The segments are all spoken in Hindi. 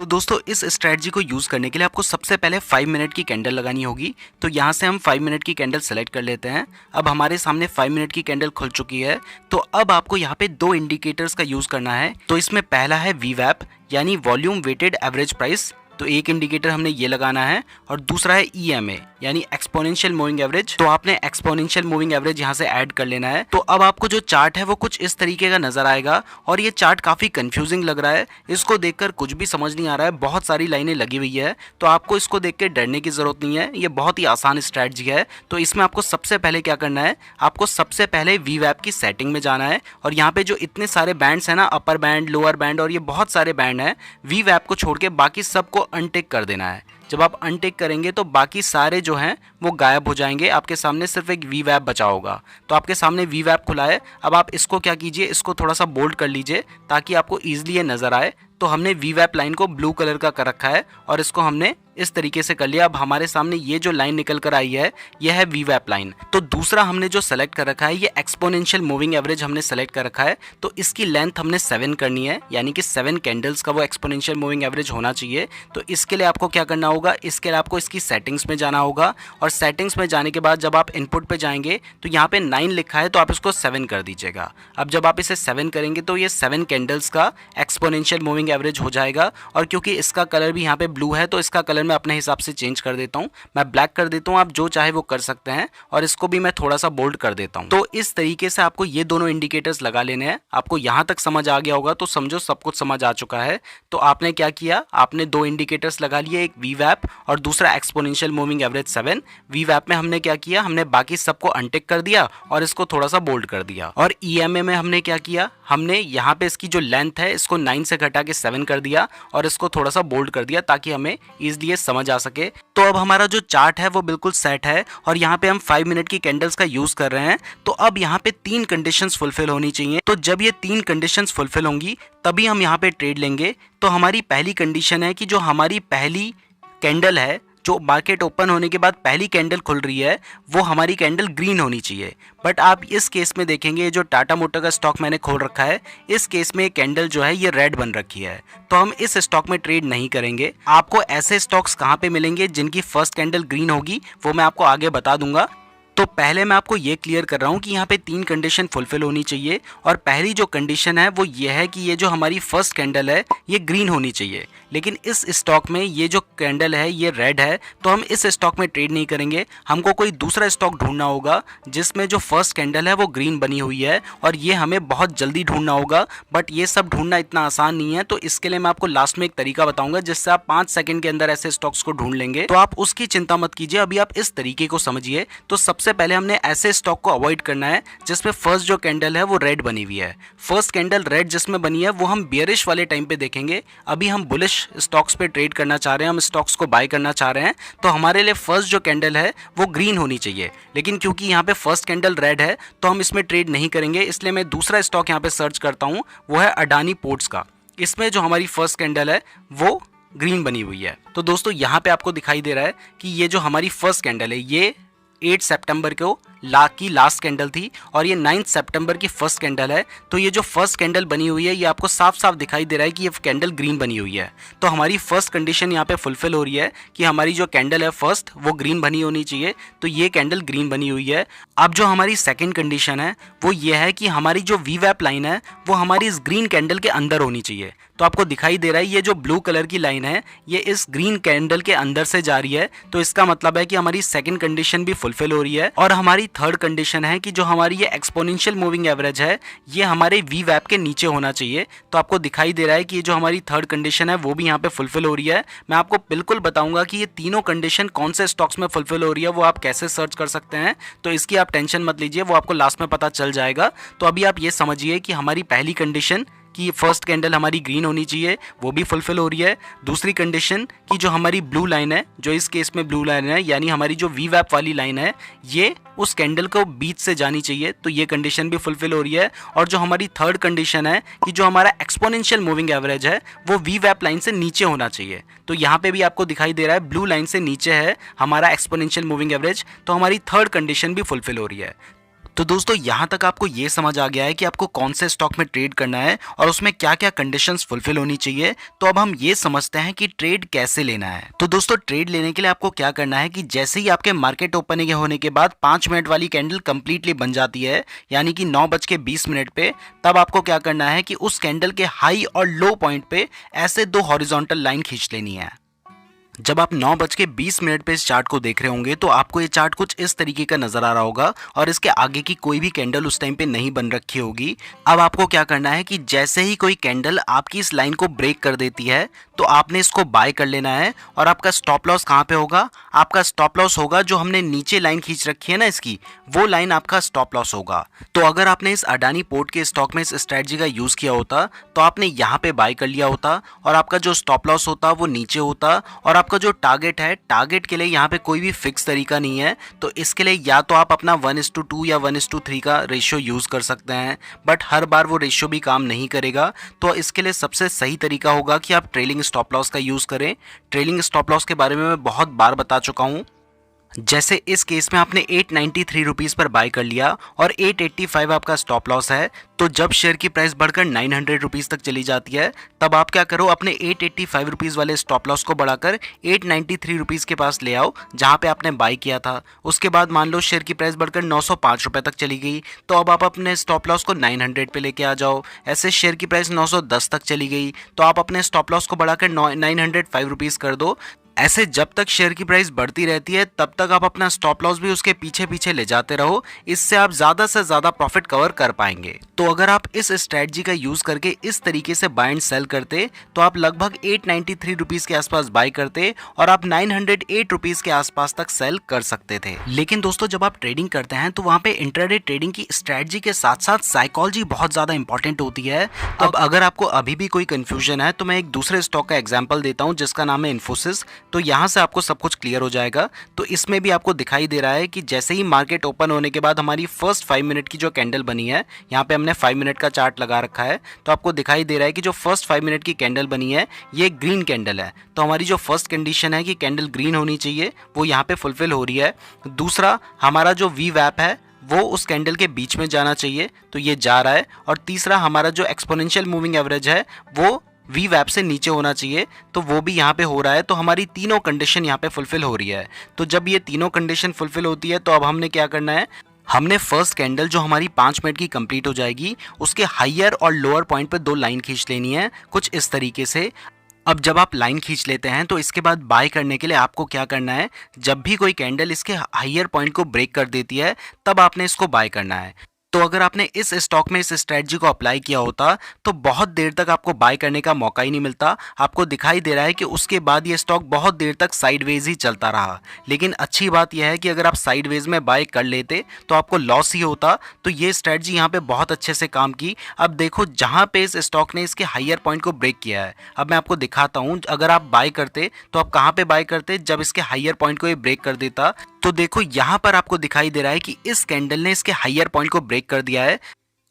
दोस्तों इस स्ट्रैटेजी को यूज़ करने के लिए आपको सबसे पहले 5 मिनट की कैंडल लगानी होगी। तो यहाँ से हम 5 मिनट की कैंडल सेलेक्ट कर लेते हैं। अब हमारे सामने 5 मिनट की कैंडल खुल चुकी है। तो अब आपको यहाँ पे दो इंडिकेटर्स का यूज़ करना है। तो इसमें पहला है VWAP यानी वॉल्यूम वेटेड एवरेज प्राइस। तो एक इंडिकेटर हमने ये लगाना है और दूसरा है EMA यानी एक्सपोनेंशियल मूविंग एवरेज। तो आपने एक्सपोनेंशियल मूविंग एवरेज यहाँ से ऐड कर लेना है। तो अब आपको जो चार्ट है वो कुछ इस तरीके का नजर आएगा और ये चार्ट काफी कंफ्यूजिंग लग रहा है। इसको देखकर कुछ भी समझ नहीं आ रहा है, बहुत सारी लाइनें लगी हुई है। तो आपको इसको देख के डरने की जरूरत नहीं है, ये बहुत ही आसान स्ट्रैटेजी है। तो इसमें आपको सबसे पहले क्या करना है, आपको सबसे पहले VWAP की सेटिंग में जाना है और यहाँ पे जो इतने सारे बैंड्स हैं ना, अपर बैंड, लोअर बैंड और ये बहुत सारे बैंड हैं, VWAP को छोड़ के बाकी सबको अनटिक कर देना है। जब आप अनटिक करेंगे तो बाकी सारे जो हैं वो गायब हो जाएंगे, आपके सामने सिर्फ एक VWAP बचा होगा। तो आपके सामने VWAP खुला है। अब आप इसको क्या कीजिए, इसको थोड़ा सा बोल्ड कर लीजिए ताकि आपको ईजिली ये नजर आए। तो हमने VWAP लाइन को ब्लू कलर का कर रखा है और इसको हमने इस तरीके से कर लिया। अब हमारे सामने ये जो लाइन निकल कर आई है यह है VWAP लाइन। तो दूसरा हमने जो सेलेक्ट कर रखा है ये एक्सपोनेंशियल मूविंग एवरेज हमने सेलेक्ट कर रखा है। तो इसकी लेंथ हमने 7 करनी है, यानी कि 7 कैंडल्स का वो एक्सपोनेंशियल मूविंग एवरेज होना चाहिए। तो इसके लिए आपको क्या करना होगा, इसके लिए आपको इसकी सेटिंग्स में जाना होगा और सेटिंग्स में जाने के बाद जब आप इनपुट पे जाएंगे तो यहाँ पे 9 लिखा है, तो आप इसको 7 कर दीजिएगा। अब जब आप इसे 7 करेंगे तो ये 7 कैंडल्स का एक्सपोनेंशियल मूविंग एवरेज हो जाएगा। और क्योंकि इसका कलर भी यहाँ पे ब्लू है तो इसका कलर मैं अपने हिसाब से चेंज कर देता हूँ, मैं ब्लैक कर देता हूँ, आप जो चाहे वो कर सकते हैं। और इसको भी मैं थोड़ा सा बोल्ड कर देता हूँ। तो इस तरीके से आपको ये दोनों इंडिकेटर्स लगा लेने हैं। आपको यहाँ तक समझ आ गया होगा तो समझो सब कुछ समझ आ चुका है। तो आपने क्या किया, आपने दो इंडिकेटर्स लगा लिए, एक VWAP और दूसरा एक्सपोनेंशियल मूविंग एवरेज 7। VWAP में हमने क्या किया, हमने बाकी सबको अनटिक कर दिया और इसको थोड़ा सा बोल्ड कर दिया। और EMA में हमने क्या किया, हमने यहाँ पे इसकी जो लेंथ है इसको 9 से घटा के 7 कर दिया और इसको थोड़ा सा बोल्ड कर दिया ताकि हमें इजीली समझ आ सके। तो अब हमारा जो चार्ट है वो बिल्कुल सेट है और यहाँ पे हम 5 मिनट की कैंडल्स का यूज कर रहे हैं। तो अब यहाँ पे 3 कंडीशंस फुलफिल होनी चाहिए। तो जब ये 3 कंडीशंस फुलफिल होंगी तभी हम यहाँ पे ट्रेड लेंगे। तो हमारी पहली कंडीशन है कि जो हमारी पहली कैंडल है, जो मार्केट ओपन होने के बाद पहली कैंडल खुल रही है, वो हमारी कैंडल ग्रीन होनी चाहिए। बट आप इस केस में देखेंगे जो टाटा मोटर का स्टॉक मैंने खोल रखा है, इस केस में कैंडल जो है ये रेड बन रखी है। तो हम इस स्टॉक में ट्रेड नहीं करेंगे। आपको ऐसे स्टॉक्स कहाँ पे मिलेंगे जिनकी फर्स्ट कैंडल ग्रीन होगी, वो मैं आपको आगे बता दूंगा। तो पहले मैं आपको ये क्लियर कर रहा हूँ कि यहाँ पे 3 कंडीशन फुलफिल होनी चाहिए। और पहली जो कंडीशन है वो ये है कि ये जो हमारी फर्स्ट कैंडल है ये ग्रीन होनी चाहिए। लेकिन इस स्टॉक में ये जो कैंडल है ये रेड है, तो हम इस स्टॉक में ट्रेड नहीं करेंगे। हमको कोई दूसरा स्टॉक ढूंढना होगा जिसमें जो फर्स्ट कैंडल है वो ग्रीन बनी हुई है, और ये हमें बहुत जल्दी ढूंढना होगा। बट ये सब ढूंढना इतना आसान नहीं है। तो इसके लिए मैं आपको लास्ट में एक तरीका बताऊंगा जिससे आप 5 सेकंड के अंदर ऐसे स्टॉक्स को ढूंढ लेंगे। तो आप उसकी चिंता मत कीजिए, अभी आप इस तरीके को समझिए। तो सबसे पहले हमने ऐसे स्टॉक को अवॉइड करना है जिसमें फर्स्ट जो कैंडल है वो रेड बनी हुई है। फर्स्ट कैंडल रेड जिसमें बनी है वो हम बियरिश वाले टाइम पे देखेंगे। अभी हम बुलिश स्टॉक्स पे ट्रेड करना चाह रहे हैं, हम स्टॉक्स को बाय करना चाह रहे हैं। तो हमारे लिए फर्स्ट जो कैंडल है वो ग्रीन होनी चाहिए। लेकिन क्योंकि यहाँ पे फर्स्ट कैंडल रेड है तो हम इसमें ट्रेड नहीं करेंगे। इसलिए मैं दूसरा स्टॉक यहाँ पे सर्च करता हूँ, वो है अडानी पोर्ट्स का। इसमें जो हमारी फर्स्ट कैंडल है वो ग्रीन बनी हुई है। तो दोस्तों यहाँ पे आपको दिखाई दे रहा है कि ये जो हमारी फर्स्ट कैंडल है ये 8 सितंबर को लास्ट कैंडल थी और ये 9 सितंबर की फर्स्ट कैंडल है। तो ये जो फर्स्ट कैंडल बनी हुई है ये आपको साफ साफ दिखाई दे रहा है कि ये कैंडल ग्रीन बनी हुई है। तो हमारी फर्स्ट कंडीशन यहाँ पे फुलफिल हो रही है कि हमारी जो कैंडल है फर्स्ट वो ग्रीन बनी होनी चाहिए। तो ये कैंडल ग्रीन बनी हुई है। अब जो हमारी सेकेंड कंडीशन है वो ये है कि हमारी जो VWAP लाइन है वो हमारी इस ग्रीन कैंडल के अंदर होनी चाहिए। तो आपको दिखाई दे रहा है ये जो ब्लू कलर की लाइन है ये इस ग्रीन कैंडल के अंदर से जा रही है। तो इसका मतलब है कि हमारी सेकंड कंडीशन भी फुलफिल हो रही है। और हमारी थर्ड कंडीशन है कि जो हमारी ये एक्सपोनेंशियल मूविंग एवरेज है ये हमारे VWAP के नीचे होना चाहिए। तो आपको दिखाई दे रहा है कि ये जो हमारी थर्ड कंडीशन है वो भी यहाँ पे फुलफिल हो रही है। मैं आपको बिल्कुल बताऊंगा कि ये तीनों कंडीशन कौन से स्टॉक्स में फुलफिल हो रही है, वो आप कैसे सर्च कर सकते हैं। तो इसकी आप टेंशन मत लीजिए, वो आपको लास्ट में पता चल जाएगा। तो अभी आप ये समझिए कि हमारी पहली कंडीशन कि फर्स्ट कैंडल हमारी ग्रीन होनी चाहिए वो भी फुलफिल हो रही है। दूसरी कंडीशन कि जो हमारी ब्लू लाइन है, जो इस केस में ब्लू लाइन है यानी हमारी जो VWAP वाली लाइन है ये उस कैंडल को बीच से जानी चाहिए, तो ये कंडीशन भी फुलफिल हो रही है। और जो हमारी थर्ड कंडीशन है कि जो हमारा एक्सपोनेंशियल मूविंग एवरेज है वो VWAP लाइन से नीचे होना चाहिए। तो यहाँ पे भी आपको दिखाई दे रहा है ब्लू लाइन से नीचे है हमारा एक्सपोनेंशियल मूविंग एवरेज। तो हमारी थर्ड कंडीशन भी फुलफिल हो रही है। तो दोस्तों यहाँ तक आपको ये समझ आ गया है कि आपको कौन से स्टॉक में ट्रेड करना है और उसमें क्या क्या कंडीशंस फुलफिल होनी चाहिए। तो अब हम ये समझते हैं कि ट्रेड कैसे लेना है। तो दोस्तों ट्रेड लेने के लिए आपको क्या करना है कि जैसे ही आपके मार्केट ओपनिंग होने के बाद 5 मिनट वाली कैंडल कंप्लीटली बन जाती है, यानी कि 9:20 पे, तब आपको क्या करना है कि उस कैंडल के हाई और लो पॉइंट पे ऐसे 2 हॉरिजॉन्टल लाइन खींच लेनी है। जब आप 9:20 पे इस चार्ट को देख रहे होंगे तो आपको ये चार्ट कुछ इस तरीके का नजर आ रहा होगा और इसके आगे की कोई भी कैंडल उस टाइम पे नहीं बन रखी होगी। अब आपको क्या करना है कि जैसे ही कोई कैंडल आपकी इस लाइन को ब्रेक कर देती है तो आपने इसको बाय कर लेना है। और आपका स्टॉप लॉस कहाँ पे होगा? आपका स्टॉप लॉस होगा जो हमने नीचे लाइन खींच रखी है ना, इसकी वो लाइन आपका स्टॉप लॉस होगा। तो अगर आपने इस अडानी पोर्ट के स्टॉक में इस स्ट्रेटजी का यूज किया होता तो आपने यहाँ पे बाय कर लिया होता और आपका जो स्टॉप लॉस होता वो नीचे होता और आपका जो टारगेट है, टारगेट के लिए यहाँ पे कोई भी फिक्स तरीका नहीं है। तो इसके लिए या तो आप अपना 1:2 या 1:3 का रेशियो यूज कर सकते हैं, बट हर बार वो रेशियो भी काम नहीं करेगा। तो इसके लिए सबसे सही तरीका होगा कि आप ट्रेलिंग स्टॉप लॉस का यूज करें। ट्रेलिंग स्टॉप लॉस के बारे में मैं बहुत बार बता चुका हूँ। जैसे इस केस में आपने 893 रुपीज़ पर बाय कर लिया और 885 आपका स्टॉप लॉस है। तो जब शेयर की प्राइस बढ़कर 900 रुपीज़ तक चली जाती है तब आप क्या करो, अपने 885 रुपीज़ वाले स्टॉप लॉस को बढ़ाकर 893 रुपीज़ के पास ले आओ जहां पे आपने बाय किया था। उसके बाद मान लो शेयर की प्राइस बढ़कर 905 रुपये तक चली गई तो अब आप अपने स्टॉप लॉस को 900 पे लेके आ जाओ। ऐसे शेयर की प्राइस 910 तक चली गई तो आप अपने स्टॉप लॉस को बढ़ाकर 905 रुपीज़ कर दो। ऐसे जब तक शेयर की प्राइस बढ़ती रहती है तब तक आप अपना स्टॉप लॉस भी उसके पीछे पीछे ले जाते रहो। इससे आप ज्यादा से ज्यादा प्रॉफिट कवर कर पाएंगे। तो अगर आप इस स्ट्रेटजी का यूज करके इस तरीके से बाय एंड सेल करते तो आप लगभग 893 रुपीज के आसपास बाय करते और आप 908 रुपीज के आसपास तक सेल कर सकते थे। लेकिन दोस्तों जब आप ट्रेडिंग करते हैं तो वहां पे इंट्राडे ट्रेडिंग की स्ट्रेटजी के साथ साथ साइकोलॉजी बहुत ज्यादा इंपॉर्टेंट होती है। अब अगर आपको अभी भी कोई कंफ्यूजन है तो मैं एक दूसरे स्टॉक का एग्जांपल देता हूं जिसका नाम है इन्फोसिस। तो यहाँ से आपको सब कुछ क्लियर हो जाएगा। तो इसमें भी आपको दिखाई दे रहा है कि जैसे ही मार्केट ओपन होने के बाद हमारी फर्स्ट 5 मिनट की जो कैंडल बनी है, यहाँ पे हमने 5 मिनट का चार्ट लगा रखा है, तो आपको दिखाई दे रहा है कि जो फर्स्ट 5 मिनट की कैंडल बनी है ये ग्रीन कैंडल है। तो हमारी जो फर्स्ट कंडीशन है कि कैंडल ग्रीन होनी चाहिए वो यहाँ पे फुलफिल हो रही है। दूसरा, हमारा जो वी वैप है वो उस कैंडल के बीच में जाना चाहिए, तो ये जा रहा है। और तीसरा, हमारा जो एक्सपोनेंशियल मूविंग एवरेज है वो वी वैप से नीचे होना चाहिए, तो वो भी यहाँ पे हो रहा है। तो हमारी तीनों कंडीशन यहाँ पे फुलफिल हो रही है। तो जब ये तीनों कंडीशन फुलफिल होती है तो अब हमने क्या करना है, हमने फर्स्ट कैंडल जो हमारी 5 मिनट की कंप्लीट हो जाएगी उसके हायर और लोअर पॉइंट पे 2 लाइन खींच लेनी है कुछ इस तरीके से। अब जब आप लाइन खींच लेते हैं तो इसके बाद बाय करने के लिए आपको क्या करना है, जब भी कोई कैंडल इसके हायर पॉइंट को ब्रेक कर देती है तब आपने इसको बाय करना है। तो अगर आपने इस स्टॉक में इस स्ट्रेटजी को अप्लाई किया होता तो बहुत देर तक आपको बाय करने का मौका ही नहीं मिलता। आपको दिखाई दे रहा है कि उसके बाद ये स्टॉक बहुत देर तक साइडवेज ही चलता रहा। लेकिन अच्छी बात यह है कि अगर आप साइडवेज में बाय कर लेते तो आपको लॉस ही होता। तो ये स्ट्रेटजी यहाँ पे बहुत अच्छे से काम की। अब देखो जहाँ पे इस स्टॉक ने इसके हायर पॉइंट को ब्रेक किया है, अब मैं आपको दिखाता हूँ। अगर आप बाय करते तो आप कहाँ पे बाय करते, जब इसके हायर पॉइंट को ये ब्रेक कर देता। तो देखो यहाँ पर आपको दिखाई दे रहा है कि इस कैंडल ने इसके हायर पॉइंट को ब्रेक कर दिया है।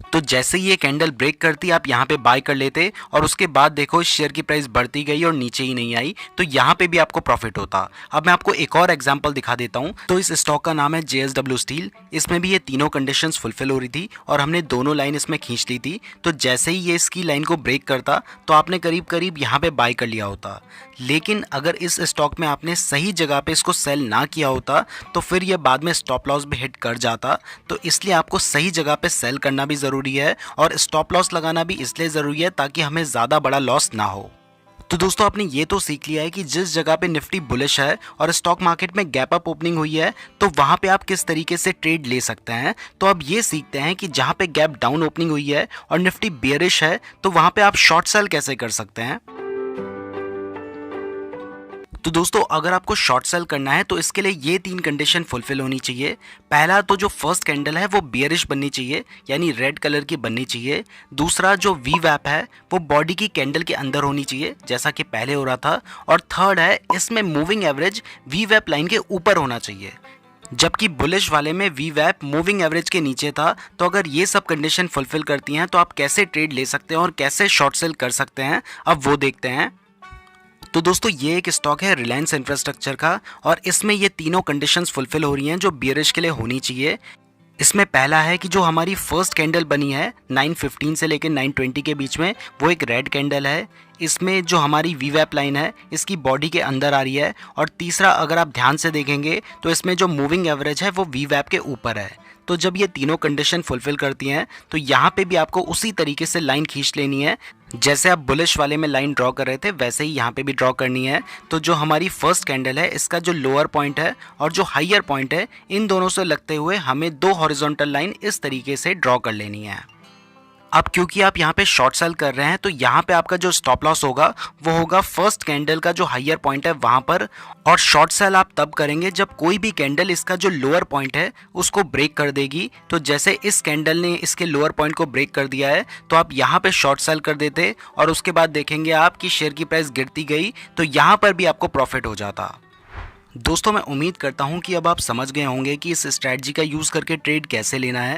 तो जैसे ही ये कैंडल ब्रेक करती आप यहाँ पे बाय कर लेते और उसके बाद देखो शेयर की प्राइस बढ़ती गई और नीचे ही नहीं आई, तो यहाँ पे भी आपको प्रॉफिट होता। अब मैं आपको एक और एग्जांपल दिखा देता हूँ। तो इस स्टॉक का नाम है JSW स्टील। इसमें भी ये तीनों कंडीशंस फुलफिल हो रही थी और हमने दोनों लाइन इसमें खींच ली थी। तो जैसे ही ये इसकी लाइन को ब्रेक करता तो आपने करीब करीब यहाँ पे बाय कर लिया होता। लेकिन अगर इस स्टॉक में आपने सही जगह पे इसको सेल ना किया होता तो फिर ये बाद में स्टॉप लॉस भी हिट कर जाता। तो इसलिए आपको सही जगह पे सेल करना भी ज़रूरी है और स्टॉप लॉस लगाना भी इसलिए ज़रूरी है ताकि हमें ज़्यादा बड़ा लॉस ना हो। तो दोस्तों आपने ये तो सीख लिया है कि जिस जगह पे निफ्टी बुलिश है और स्टॉक मार्केट में गैप अप ओपनिंग हुई है तो वहाँ पे आप किस तरीके से ट्रेड ले सकते हैं। तो अब ये सीखते हैं कि जहाँ पे गैप डाउन ओपनिंग हुई है और निफ्टी बेयरिश है तो वहाँ पे आप शॉर्ट सेल कैसे कर सकते हैं। तो दोस्तों अगर आपको शॉर्ट सेल करना है तो इसके लिए ये 3 कंडीशन फुलफिल होनी चाहिए। पहला तो जो फर्स्ट कैंडल है वो बियरिश बननी चाहिए, यानी रेड कलर की बननी चाहिए। दूसरा जो वी वैप है वो बॉडी की कैंडल के अंदर होनी चाहिए जैसा कि पहले हो रहा था। और थर्ड है इसमें मूविंग एवरेज वी वैप लाइन के ऊपर होना चाहिए, जबकि बुलिश वाले में वी वैप मूविंग एवरेज के नीचे था। तो अगर ये सब कंडीशन फुलफिल करती हैं तो आप कैसे ट्रेड ले सकते हैं और कैसे शॉर्ट सेल कर सकते हैं, अब वो देखते हैं। तो दोस्तों ये एक स्टॉक है रिलायंस इंफ्रास्ट्रक्चर का और इसमें ये तीनों कंडीशंस फुलफिल हो रही हैं जो बियरिश के लिए होनी चाहिए। इसमें पहला है कि जो हमारी फर्स्ट कैंडल बनी है 9:15 से लेकर 9:20 के बीच में, वो एक रेड कैंडल है। इसमें जो हमारी वीवैप लाइन है इसकी बॉडी के अंदर आ रही है। और तीसरा, अगर आप ध्यान से देखेंगे तो इसमें जो मूविंग एवरेज है वो वीवैप के ऊपर है। तो जब ये तीनों कंडीशन फुलफिल करती हैं तो यहाँ पे भी आपको उसी तरीके से लाइन खींच लेनी है। जैसे आप बुलिश वाले में लाइन ड्रॉ कर रहे थे वैसे ही यहाँ पे भी ड्रॉ करनी है। तो जो हमारी फर्स्ट कैंडल है इसका जो लोअर पॉइंट है और जो हाइयर पॉइंट है, इन दोनों से लगते हुए हमें दो हॉरिजॉन्टल लाइन इस तरीके से ड्रॉ कर लेनी है। अब क्योंकि आप यहाँ पे शॉर्ट सेल कर रहे हैं तो यहाँ पे आपका जो स्टॉप लॉस होगा वो होगा फर्स्ट कैंडल का जो हाइयर पॉइंट है वहाँ पर। और शॉर्ट सेल आप तब करेंगे जब कोई भी कैंडल इसका जो लोअर पॉइंट है उसको ब्रेक कर देगी। तो जैसे इस कैंडल ने इसके लोअर पॉइंट को ब्रेक कर दिया है तो आप यहाँ पे शॉर्ट सेल कर देते और उसके बाद देखेंगे आप कि शेयर की प्राइस गिरती गई तो यहाँ पर भी आपको प्रॉफिट हो जाता। दोस्तों, मैं उम्मीद करता हूँ कि अब आप समझ गए होंगे कि इस स्ट्रैटेजी का यूज़ करके ट्रेड कैसे लेना है।